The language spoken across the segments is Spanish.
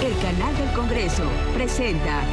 El canal del Congreso presenta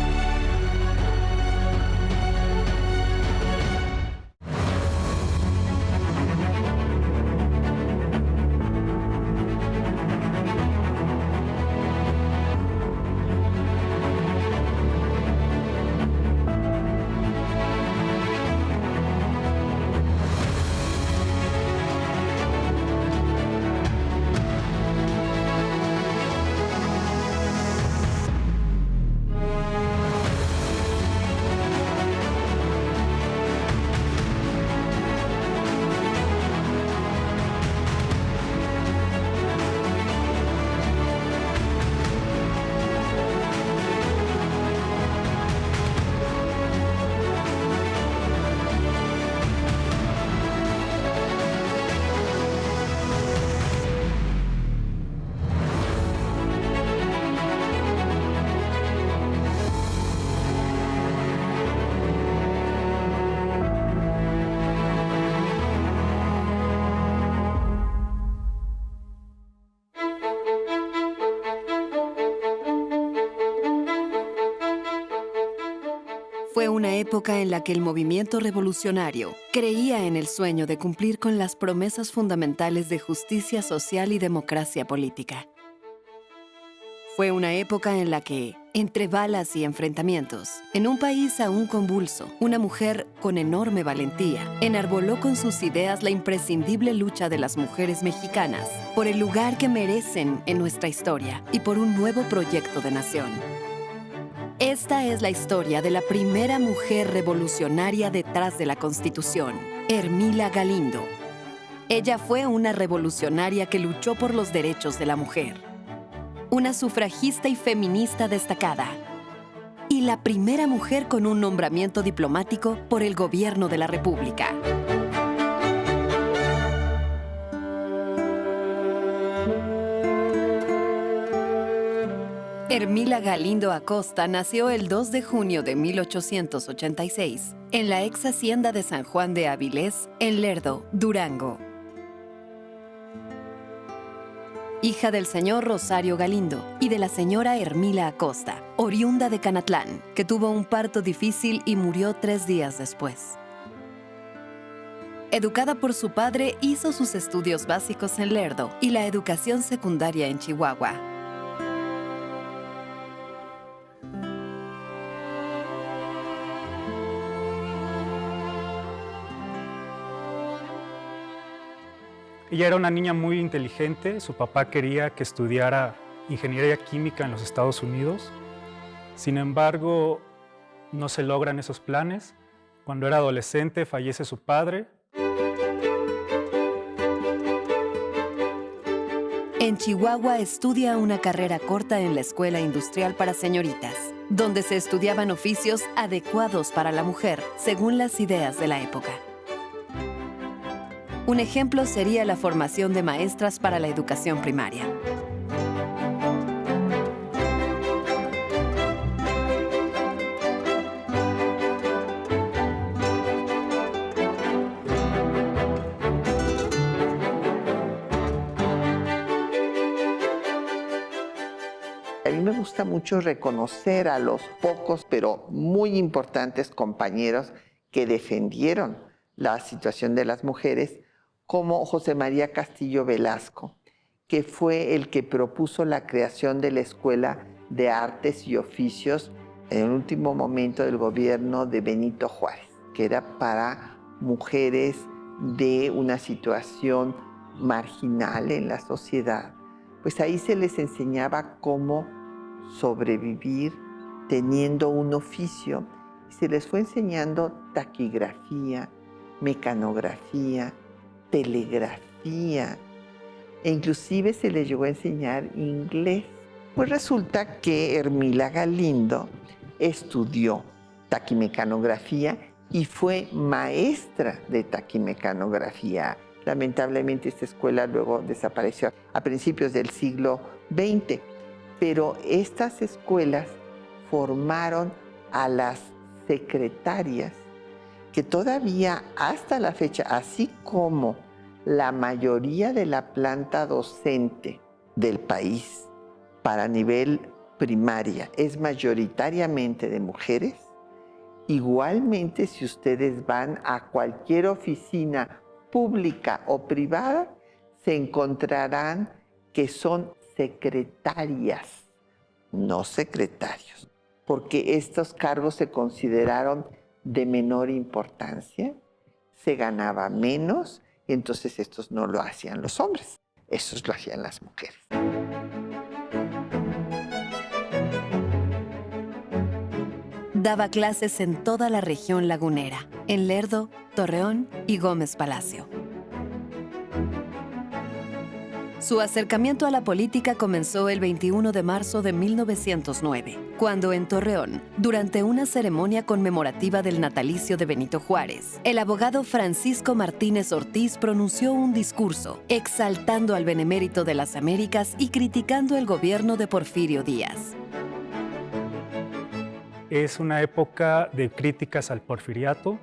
Fue una época en la que el movimiento revolucionario creía en el sueño de cumplir con las promesas fundamentales de justicia social y democracia política. Fue una época en la que, entre balas y enfrentamientos, en un país aún convulso, una mujer con enorme valentía enarboló con sus ideas la imprescindible lucha de las mujeres mexicanas por el lugar que merecen en nuestra historia y por un nuevo proyecto de nación. Esta es la historia de la primera mujer revolucionaria detrás de la Constitución, Ermila Galindo. Ella fue una revolucionaria que luchó por los derechos de la mujer, una sufragista y feminista destacada, y la primera mujer con un nombramiento diplomático por el gobierno de la República. Ermila Galindo Acosta nació el 2 de junio de 1886 en la ex hacienda de San Juan de Avilés, en Lerdo, Durango. Hija del señor Rosario Galindo y de la señora Ermila Acosta, oriunda de Canatlán, que tuvo un parto difícil y murió 3 días después. Educada por su padre, hizo sus estudios básicos en Lerdo y la educación secundaria en Chihuahua. Ella era una niña muy inteligente. Su papá quería que estudiara ingeniería química en los Estados Unidos. Sin embargo, no se logran esos planes. Cuando era adolescente, fallece su padre. En Chihuahua estudia una carrera corta en la Escuela Industrial para Señoritas, donde se estudiaban oficios adecuados para la mujer, según las ideas de la época. Un ejemplo sería la formación de maestras para la educación primaria. A mí me gusta mucho reconocer a los pocos, pero muy importantes compañeros que defendieron la situación de las mujeres, como José María Castillo Velasco, que fue el que propuso la creación de la Escuela de Artes y Oficios en el último momento del gobierno de Benito Juárez, que era para mujeres de una situación marginal en la sociedad. Pues ahí se les enseñaba cómo sobrevivir teniendo un oficio. Se les fue enseñando taquigrafía, mecanografía, telegrafía, e inclusive se les llegó a enseñar inglés. Pues resulta que Ermila Galindo estudió taquimecanografía y fue maestra de taquimecanografía. Lamentablemente esta escuela luego desapareció a principios del siglo XX, pero estas escuelas formaron a las secretarias que todavía hasta la fecha, así como la mayoría de la planta docente del país para nivel primaria es mayoritariamente de mujeres, igualmente si ustedes van a cualquier oficina pública o privada, se encontrarán que son secretarias, no secretarios, porque estos cargos se consideraron de menor importancia, se ganaba menos, y entonces estos no lo hacían los hombres, estos lo hacían las mujeres. Daba clases en toda la región lagunera, en Lerdo, Torreón y Gómez Palacio. Su acercamiento a la política comenzó el 21 de marzo de 1909, cuando en Torreón, durante una ceremonia conmemorativa del natalicio de Benito Juárez, el abogado Francisco Martínez Ortiz pronunció un discurso exaltando al benemérito de las Américas y criticando el gobierno de Porfirio Díaz. Es una época de críticas al porfiriato.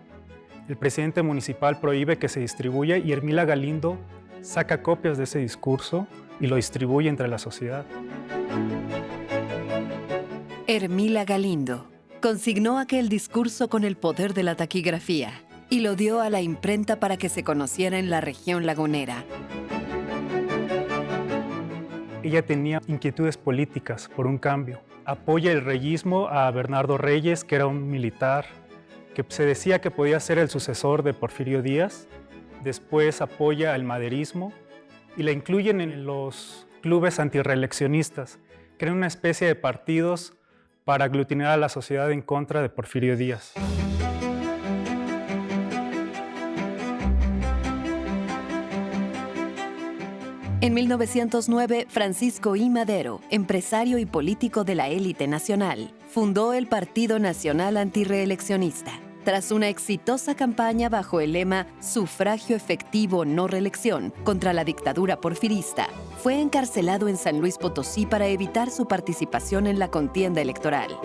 El presidente municipal prohíbe que se distribuya y Ermila Galindo saca copias de ese discurso y lo distribuye entre la sociedad. Ermila Galindo consignó aquel discurso con el poder de la taquigrafía y lo dio a la imprenta para que se conociera en la región lagunera. Ella tenía inquietudes políticas por un cambio. Apoya el reyismo a Bernardo Reyes, que era un militar que se decía que podía ser el sucesor de Porfirio Díaz. Después apoya el maderismo y la incluyen en los clubes antirreeleccionistas, que eran una especie de partidos para aglutinar a la sociedad en contra de Porfirio Díaz. En 1909, Francisco I. Madero, empresario y político de la élite nacional, fundó el Partido Nacional Antirreeleccionista. Tras una exitosa campaña bajo el lema «Sufragio efectivo, no reelección» contra la dictadura porfirista, fue encarcelado en San Luis Potosí para evitar su participación en la contienda electoral.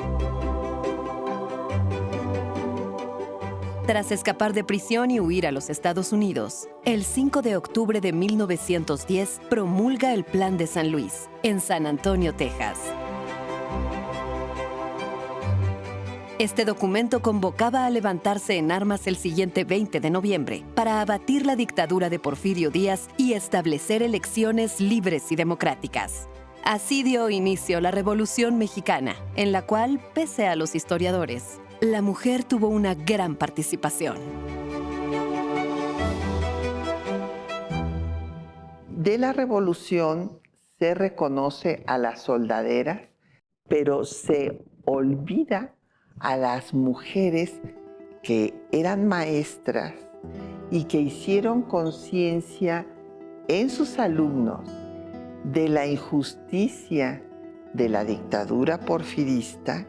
Tras escapar de prisión y huir a los Estados Unidos, el 5 de octubre de 1910 promulga el Plan de San Luis, en San Antonio, Texas. Este documento convocaba a levantarse en armas el siguiente 20 de noviembre para abatir la dictadura de Porfirio Díaz y establecer elecciones libres y democráticas. Así dio inicio la Revolución Mexicana, en la cual, pese a los historiadores, la mujer tuvo una gran participación. De la revolución se reconoce a las soldaderas, pero se olvida a las mujeres que eran maestras y que hicieron conciencia en sus alumnos de la injusticia de la dictadura porfirista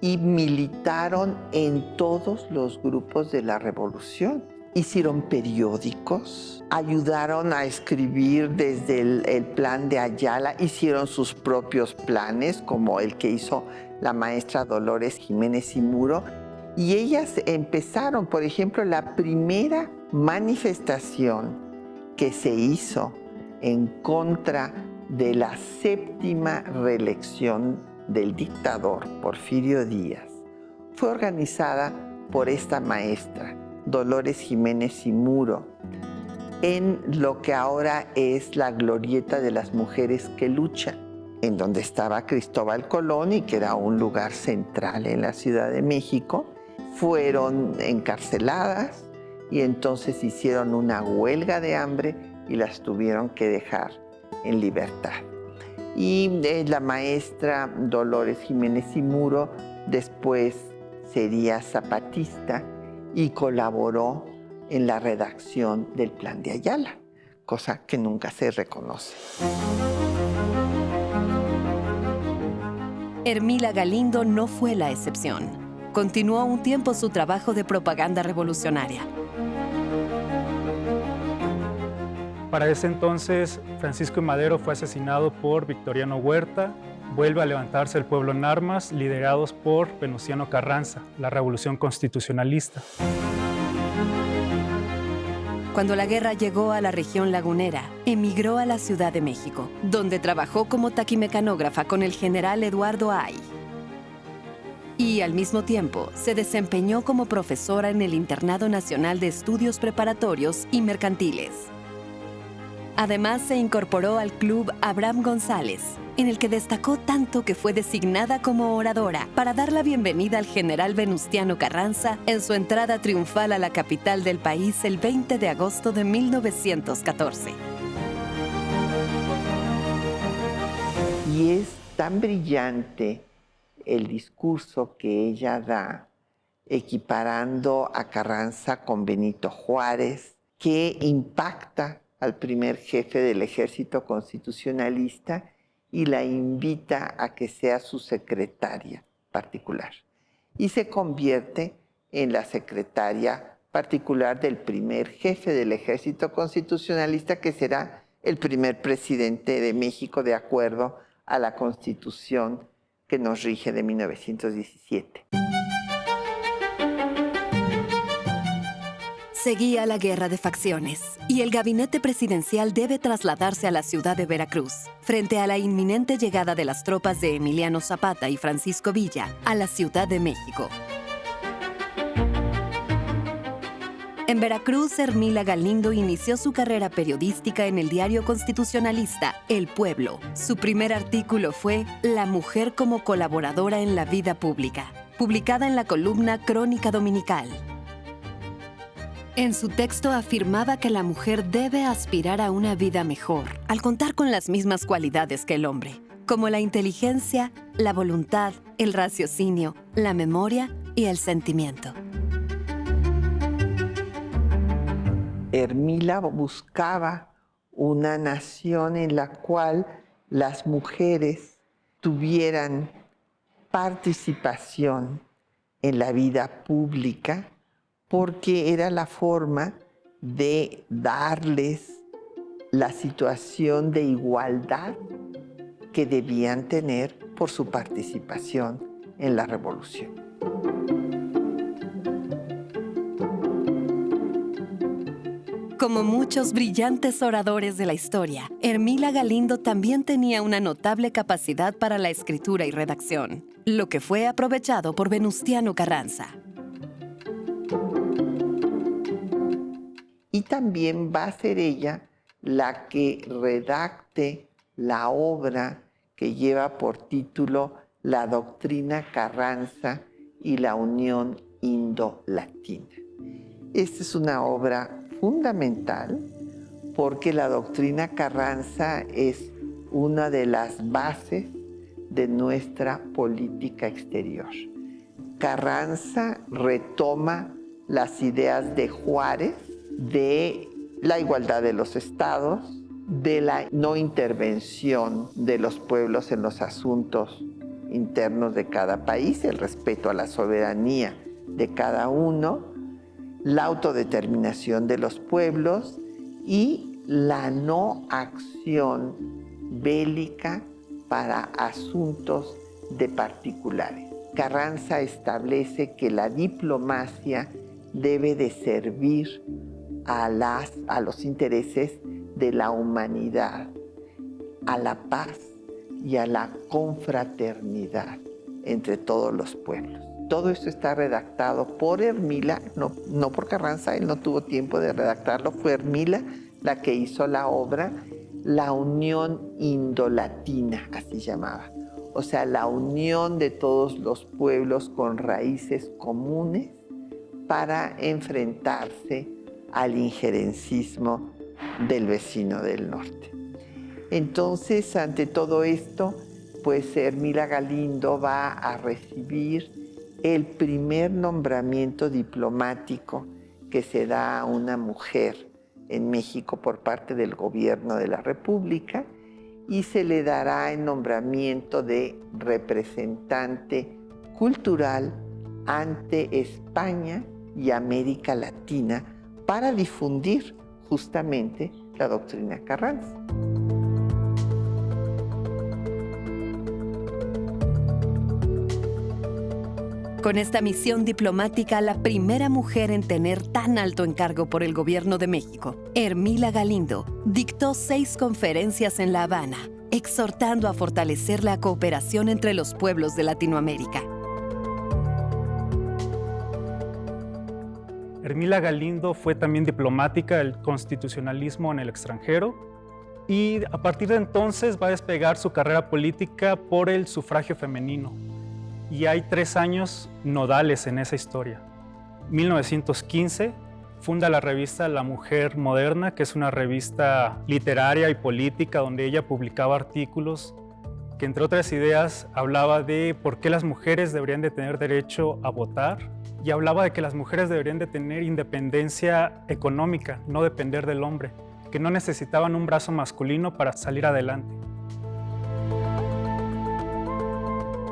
y militaron en todos los grupos de la revolución. Hicieron periódicos, ayudaron a escribir desde el plan de Ayala, hicieron sus propios planes, como el que hizo la maestra Dolores Jiménez y Muro, y ellas empezaron, por ejemplo, la primera manifestación que se hizo en contra de la séptima reelección del dictador Porfirio Díaz fue organizada por esta maestra, Dolores Jiménez y Muro, en lo que ahora es la Glorieta de las Mujeres que Luchan, en donde estaba Cristóbal Colón y que era un lugar central en la Ciudad de México. Fueron encarceladas y entonces hicieron una huelga de hambre y las tuvieron que dejar en libertad. Y la maestra Dolores Jiménez y Muro después sería zapatista y colaboró en la redacción del Plan de Ayala, cosa que nunca se reconoce. Ermila Galindo no fue la excepción. Continuó un tiempo su trabajo de propaganda revolucionaria. Para ese entonces, Francisco I. Madero fue asesinado por Victoriano Huerta. Vuelve a levantarse el pueblo en armas, liderados por Venustiano Carranza, la Revolución Constitucionalista. Cuando la guerra llegó a la región lagunera, emigró a la Ciudad de México, donde trabajó como taquimecanógrafa con el general Eduardo Ay. Y al mismo tiempo, se desempeñó como profesora en el Internado Nacional de Estudios Preparatorios y Mercantiles. Además, se incorporó al Club Abraham González, en el que destacó tanto que fue designada como oradora para dar la bienvenida al general Venustiano Carranza en su entrada triunfal a la capital del país el 20 de agosto de 1914. Y es tan brillante el discurso que ella da, equiparando a Carranza con Benito Juárez, que impacta al primer jefe del ejército constitucionalista y la invita a que sea su secretaria particular. Y se convierte en la secretaria particular del primer jefe del ejército constitucionalista, que será el primer presidente de México de acuerdo a la Constitución que nos rige de 1917. Seguía la guerra de facciones y el gabinete presidencial debe trasladarse a la ciudad de Veracruz, frente a la inminente llegada de las tropas de Emiliano Zapata y Francisco Villa a la Ciudad de México. En Veracruz, Hermila Galindo inició su carrera periodística en el diario constitucionalista El Pueblo. Su primer artículo fue La mujer como colaboradora en la vida pública, publicada en la columna Crónica Dominical. En su texto afirmaba que la mujer debe aspirar a una vida mejor, al contar con las mismas cualidades que el hombre, como la inteligencia, la voluntad, el raciocinio, la memoria y el sentimiento. Hermila buscaba una nación en la cual las mujeres tuvieran participación en la vida pública, porque era la forma de darles la situación de igualdad que debían tener por su participación en la revolución. Como muchos brillantes oradores de la historia, Hermila Galindo también tenía una notable capacidad para la escritura y redacción, lo que fue aprovechado por Venustiano Carranza. Y también va a ser ella la que redacte la obra que lleva por título La Doctrina Carranza y la Unión Indo-Latina. Esta es una obra fundamental porque la Doctrina Carranza es una de las bases de nuestra política exterior. Carranza retoma las ideas de Juárez, de la igualdad de los estados, de la no intervención de los pueblos en los asuntos internos de cada país, el respeto a la soberanía de cada uno, la autodeterminación de los pueblos y la no acción bélica para asuntos de particulares. Carranza establece que la diplomacia debe de servir a los intereses de la humanidad, a la paz y a la confraternidad entre todos los pueblos. Todo esto está redactado por Hermila, no por Carranza, él no tuvo tiempo de redactarlo, fue Hermila la que hizo la obra, la Unión Indo-Latina, así llamaba. O sea, la unión de todos los pueblos con raíces comunes para enfrentarse al injerencismo del vecino del norte. Entonces, ante todo esto, pues Hermila Galindo va a recibir el primer nombramiento diplomático que se da a una mujer en México por parte del gobierno de la República, y se le dará el nombramiento de representante cultural ante España y América Latina para difundir justamente la doctrina Carranza. Con esta misión diplomática, la primera mujer en tener tan alto encargo por el gobierno de México, Ermila Galindo, dictó 6 conferencias en La Habana, exhortando a fortalecer la cooperación entre los pueblos de Latinoamérica. Ermila Galindo fue también diplomática del constitucionalismo en el extranjero y a partir de entonces va a despegar su carrera política por el sufragio femenino. Y hay 3 años nodales en esa historia. 1915 funda la revista La Mujer Moderna, que es una revista literaria y política donde ella publicaba artículos que, entre otras ideas, hablaba de por qué las mujeres deberían de tener derecho a votar y hablaba de que las mujeres deberían de tener independencia económica, no depender del hombre, que no necesitaban un brazo masculino para salir adelante.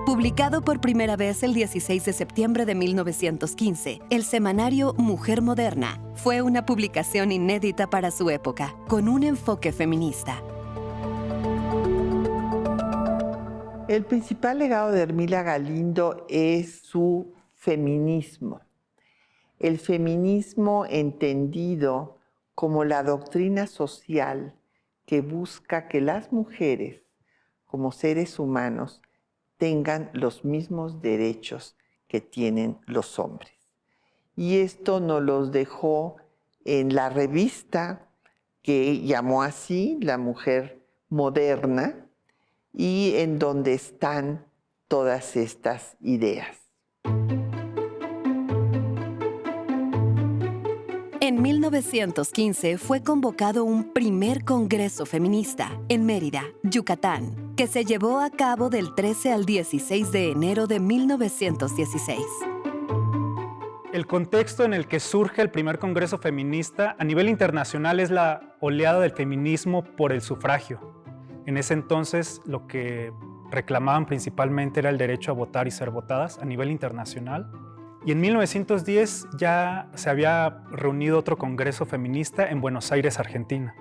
Publicado por primera vez el 16 de septiembre de 1915, el semanario Mujer Moderna fue una publicación inédita para su época, con un enfoque feminista. El principal legado de Ermila Galindo es su feminismo. El feminismo entendido como la doctrina social que busca que las mujeres, como seres humanos, tengan los mismos derechos que tienen los hombres. Y esto nos los dejó en la revista que llamó así La Mujer Moderna y en donde están todas estas ideas. En 1915 fue convocado un primer congreso feminista en Mérida, Yucatán, que se llevó a cabo del 13 al 16 de enero de 1916. El contexto en el que surge el primer congreso feminista a nivel internacional es la oleada del feminismo por el sufragio. En ese entonces lo que reclamaban principalmente era el derecho a votar y ser votadas a nivel internacional. Y en 1910 ya se había reunido otro congreso feminista en Buenos Aires, Argentina.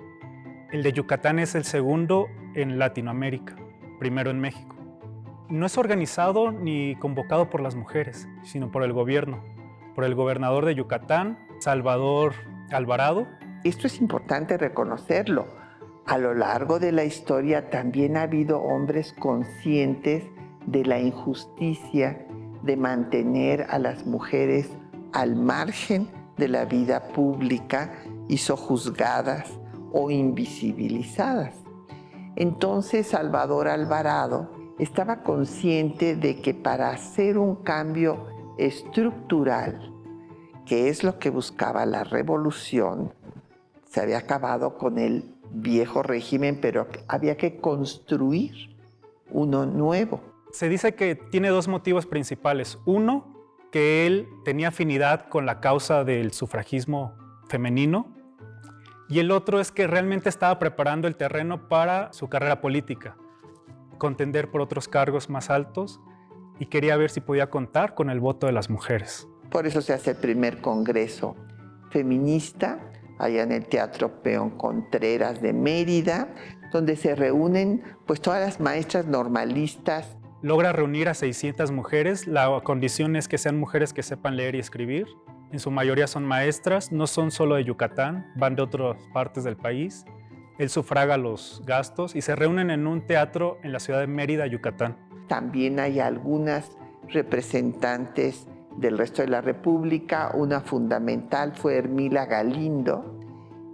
El de Yucatán es el segundo en Latinoamérica, primero en México. No es organizado ni convocado por las mujeres, sino por el gobierno, por el gobernador de Yucatán, Salvador Alvarado. Esto es importante reconocerlo. A lo largo de la historia también ha habido hombres conscientes de la injusticia de mantener a las mujeres al margen de la vida pública y sojuzgadas o invisibilizadas. Entonces Salvador Alvarado estaba consciente de que para hacer un cambio estructural, que es lo que buscaba la revolución, se había acabado con el viejo régimen, pero había que construir uno nuevo. Se dice que tiene 2 motivos principales. Uno, que él tenía afinidad con la causa del sufragismo femenino. Y el otro es que realmente estaba preparando el terreno para su carrera política, contender por otros cargos más altos y quería ver si podía contar con el voto de las mujeres. Por eso se hace el primer congreso feminista allá en el Teatro Peón Contreras de Mérida, donde se reúnen pues todas las maestras normalistas. Logra reunir a 600 mujeres. La condición es que sean mujeres que sepan leer y escribir. En su mayoría son maestras, no son solo de Yucatán, van de otras partes del país. Él sufraga los gastos y se reúnen en un teatro en la ciudad de Mérida, Yucatán. También hay algunas representantes del resto de la República. Una fundamental fue Ermila Galindo,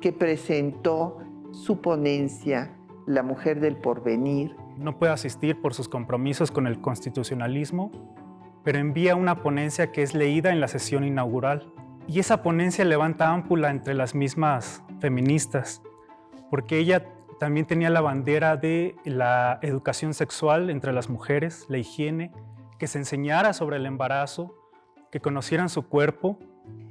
que presentó su ponencia La Mujer del Porvenir. No puede asistir por sus compromisos con el constitucionalismo, pero envía una ponencia que es leída en la sesión inaugural. Y esa ponencia levanta ámpula entre las mismas feministas, porque ella también tenía la bandera de la educación sexual entre las mujeres, la higiene, que se enseñara sobre el embarazo, que conocieran su cuerpo.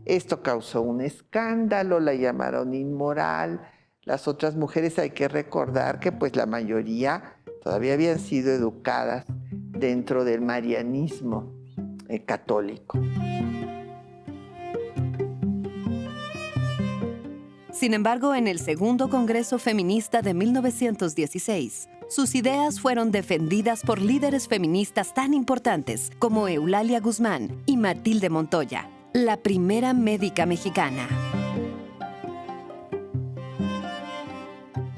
Esto causó un escándalo, la llamaron inmoral. Las otras mujeres, hay que recordar que pues la mayoría todavía habían sido educadas dentro del marianismo católico. Sin embargo, en el segundo Congreso Feminista de 1916, sus ideas fueron defendidas por líderes feministas tan importantes como Eulalia Guzmán y Matilde Montoya, la primera médica mexicana.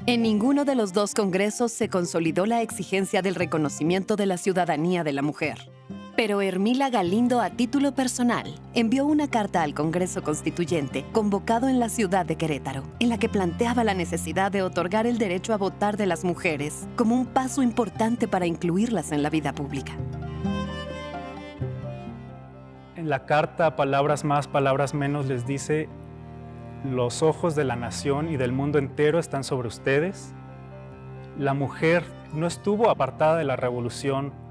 En ninguno de los dos congresos se consolidó la exigencia del reconocimiento de la ciudadanía de la mujer. Pero Hermila Galindo, a título personal, envió una carta al Congreso Constituyente, convocado en la ciudad de Querétaro, en la que planteaba la necesidad de otorgar el derecho a votar de las mujeres como un paso importante para incluirlas en la vida pública. En la carta, palabras más, palabras menos, les dice: los ojos de la nación y del mundo entero están sobre ustedes. La mujer no estuvo apartada de la revolución.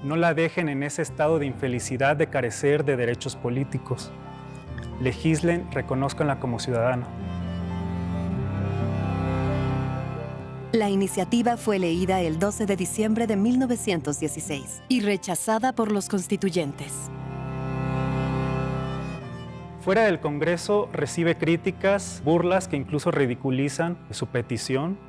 No la dejen en ese estado de infelicidad de carecer de derechos políticos. Legislen, reconózcanla como ciudadana. La iniciativa fue leída el 12 de diciembre de 1916 y rechazada por los constituyentes. Fuera del Congreso recibe críticas, burlas que incluso ridiculizan su petición.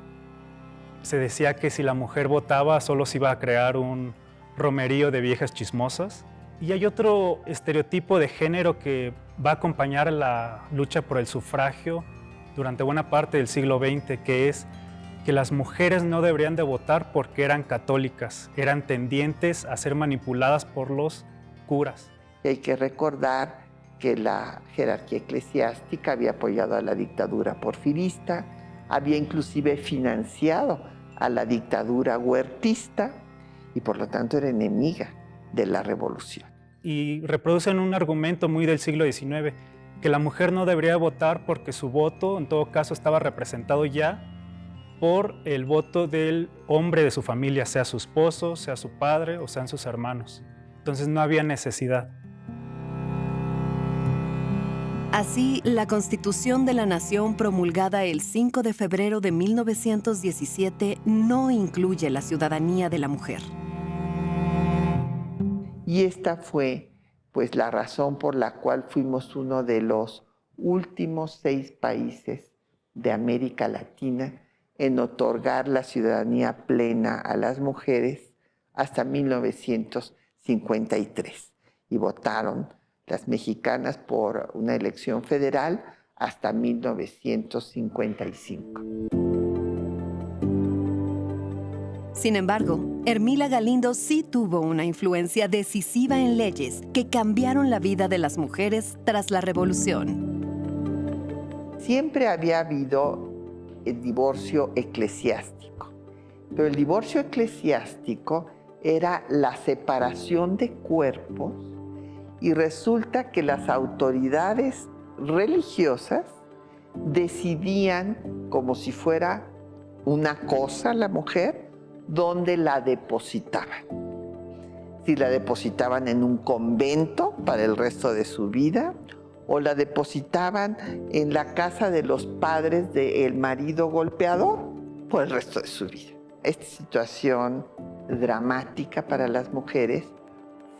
Se decía que si la mujer votaba solo se iba a crear un romerío de viejas chismosas. Y hay otro estereotipo de género que va a acompañar la lucha por el sufragio durante buena parte del siglo XX, que es que las mujeres no deberían de votar porque eran católicas, eran tendientes a ser manipuladas por los curas. Y hay que recordar que la jerarquía eclesiástica había apoyado a la dictadura porfirista, había inclusive financiado a la dictadura huertista, y por lo tanto era enemiga de la revolución. Y reproducen un argumento muy del siglo XIX, que la mujer no debería votar porque su voto, en todo caso, estaba representado ya por el voto del hombre de su familia, sea su esposo, sea su padre o sean sus hermanos. Entonces no había necesidad. Así, la Constitución de la Nación, promulgada el 5 de febrero de 1917, no incluye la ciudadanía de la mujer. Y esta fue, pues, la razón por la cual fuimos uno de los últimos 6 países de América Latina en otorgar la ciudadanía plena a las mujeres hasta 1953. Y votaron las mexicanas por una elección federal hasta 1955. Sin embargo, Hermila Galindo sí tuvo una influencia decisiva en leyes que cambiaron la vida de las mujeres tras la revolución. Siempre había habido el divorcio eclesiástico, pero el divorcio eclesiástico era la separación de cuerpos y resulta que las autoridades religiosas decidían, como si fuera una cosa la mujer, dónde la depositaban. Si la depositaban en un convento para el resto de su vida o la depositaban en la casa de los padres del marido golpeador por el resto de su vida. Esta situación dramática para las mujeres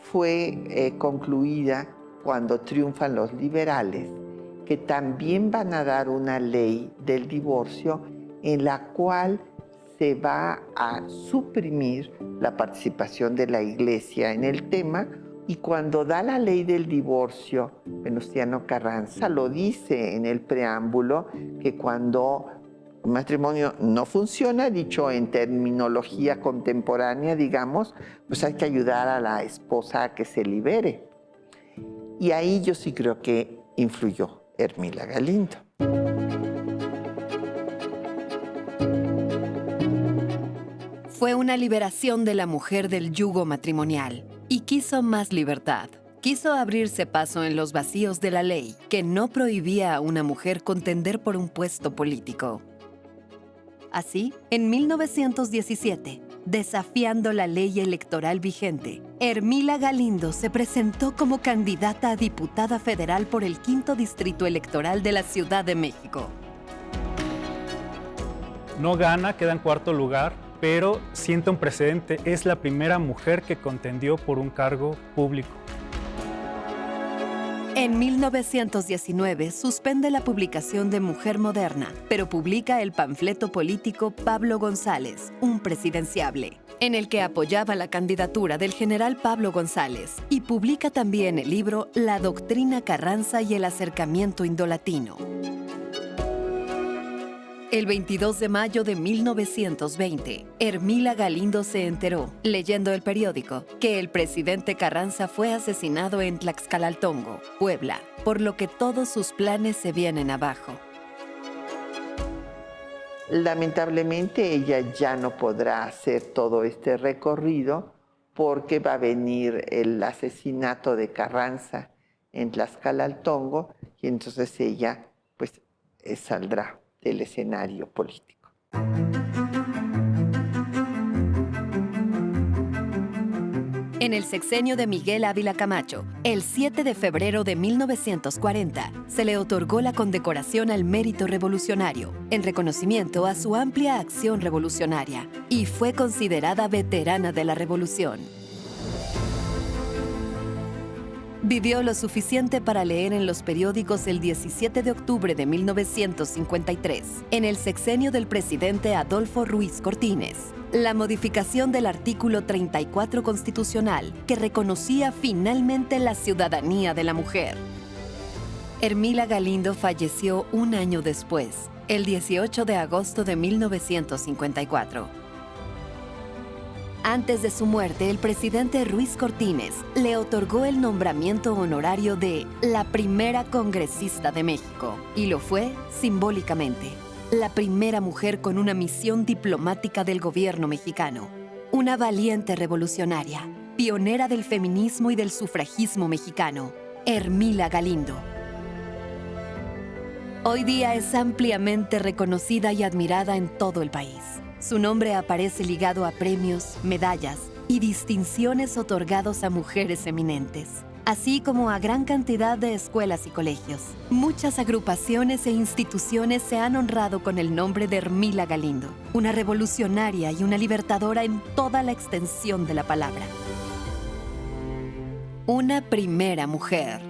fue concluida cuando triunfan los liberales, que también van a dar una ley del divorcio en la cual se va a suprimir la participación de la Iglesia en el tema, y cuando da la ley del divorcio, Venustiano Carranza lo dice en el preámbulo, que cuando un matrimonio no funciona, dicho en terminología contemporánea, digamos, pues hay que ayudar a la esposa a que se libere. Y ahí yo sí creo que influyó Hermila Galindo. Fue una liberación de la mujer del yugo matrimonial y quiso más libertad. Quiso abrirse paso en los vacíos de la ley que no prohibía a una mujer contender por un puesto político. Así, en 1917, desafiando la ley electoral vigente, Hermila Galindo se presentó como candidata a diputada federal por el 5º Distrito Electoral de la Ciudad de México. No gana, queda en cuarto lugar, pero sienta un precedente. Es la primera mujer que contendió por un cargo público. En 1919 suspende la publicación de Mujer Moderna, pero publica el panfleto político Pablo González, un presidenciable, en el que apoyaba la candidatura del general Pablo González, y publica también el libro La Doctrina Carranza y el Acercamiento Indolatino. El 22 de mayo de 1920, Ermila Galindo se enteró, leyendo el periódico, que el presidente Carranza fue asesinado en Tlaxcalaltongo, Puebla, por lo que todos sus planes se vienen abajo. Lamentablemente ella ya no podrá hacer todo este recorrido porque va a venir el asesinato de Carranza en Tlaxcalaltongo y entonces ella pues saldrá del escenario político. En el sexenio de Miguel Ávila Camacho, el 7 de febrero de 1940, se le otorgó la condecoración al Mérito Revolucionario, en reconocimiento a su amplia acción revolucionaria, y fue considerada veterana de la Revolución. Vivió lo suficiente para leer en los periódicos el 17 de octubre de 1953, en el sexenio del presidente Adolfo Ruiz Cortines, la modificación del artículo 34 constitucional que reconocía finalmente la ciudadanía de la mujer. Ermila Galindo falleció un año después, el 18 de agosto de 1954. Antes de su muerte, el presidente Ruiz Cortines le otorgó el nombramiento honorario de la primera congresista de México, y lo fue simbólicamente. La primera mujer con una misión diplomática del gobierno mexicano. Una valiente revolucionaria, pionera del feminismo y del sufragismo mexicano, Ermila Galindo. Hoy día es ampliamente reconocida y admirada en todo el país. Su nombre aparece ligado a premios, medallas y distinciones otorgados a mujeres eminentes, así como a gran cantidad de escuelas y colegios. Muchas agrupaciones e instituciones se han honrado con el nombre de Ermila Galindo, una revolucionaria y una libertadora en toda la extensión de la palabra. Una primera mujer.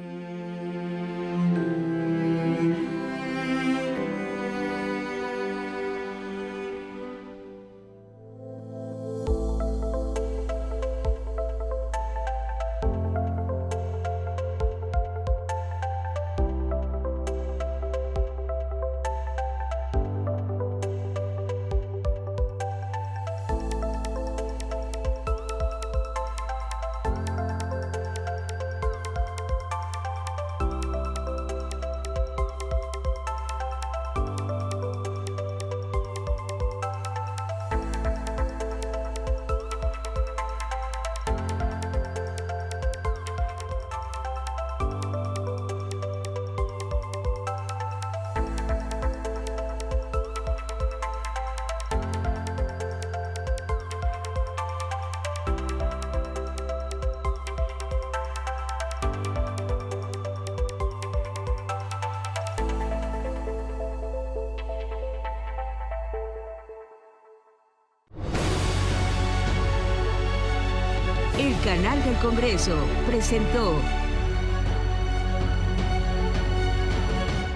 El Canal del Congreso presentó